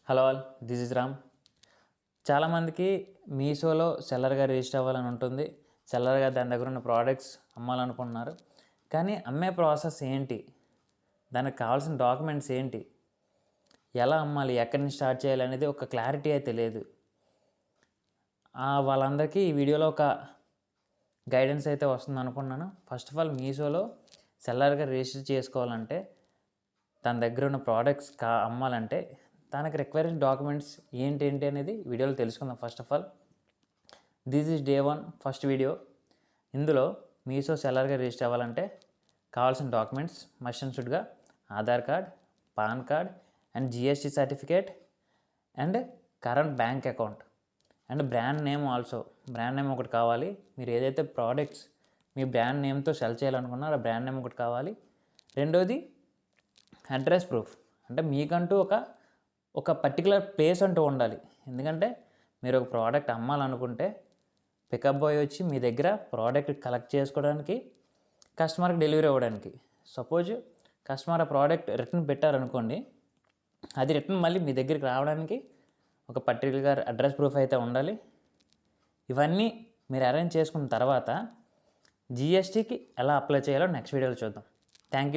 Hello all, this is Ram. చాలామందికి మీషోలో సెల్లర్గా register అవ్వాలని ఉంటుంది. సెల్లర్గా దాని దగ్గర ఉన్న ప్రోడక్ట్స్ అమ్మాలనుకుంటున్నారు. కానీ అమ్మే ప్రాసెస్ ఏంటి, దానికి కావాల్సిన డాక్యుమెంట్స్ ఏంటి, ఎలా అమ్మాలి, ఎక్కడి నుంచి స్టార్ట్ చేయాలి అనేది ఒక క్లారిటీ అయితే లేదు. వాళ్ళందరికీ ఈ వీడియోలో ఒక గైడెన్స్ అయితే వస్తుంది అనుకున్నాను. ఫస్ట్ ఆఫ్ ఆల్ మీషోలో సెల్లర్గా రిజిస్టర్ చేసుకోవాలంటే, తన దగ్గర ఉన్న ప్రోడక్ట్స్ అమ్మాలంటే దానికి రిక్వైర్డ్ డాక్యుమెంట్స్ ఏంటి అనేది వీడియోలో తెలుసుకుందాం. First of all this is day 1 first video. ఇందులో మీషో సెల్లర్గా రిజిస్టర్ అవ్వాలంటే కావాల్సిన డాక్యుమెంట్స్ మస్ట్ అండ్ షుడ్గా Aadhaar card, PAN card and GST certificate and current bank account and brand name also. Brand name ఒకటి కావాలి. మీరు ఏదైతే ప్రోడక్ట్స్ మీ బ్రాండ్ నేమ్తో సెల్ చేయాలనుకున్నారో ఆ బ్రాండ్ నేమ్ ఒకటి కావాలి. రెండోది అడ్రస్ ప్రూఫ్, అంటే మీకంటూ ఒక పర్టికులర్ ప్లేస్ అంటూ ఉండాలి. ఎందుకంటే మీరు ఒక ప్రోడక్ట్ అమ్మాలనుకుంటే పికప్ బాయ్ వచ్చి మీ దగ్గర ప్రోడక్ట్ కలెక్ట్ చేసుకోవడానికి, కస్టమర్కి డెలివరీ అవ్వడానికి. సపోజ్ కస్టమర్ ఆ ప్రోడక్ట్ రిటర్న్ పెట్టారనుకోండి, అది రిటర్న్ మళ్ళీ మీ దగ్గరికి రావడానికి ఒక పర్టికులర్ అడ్రస్ ప్రూఫ్ అయితే ఉండాలి. ఇవన్నీ మీరు అరేంజ్ చేసుకున్న తర్వాత జిఎస్టీకి ఎలా అప్లై చేయాలో నెక్స్ట్ వీడియోలో చూద్దాం. Thank you.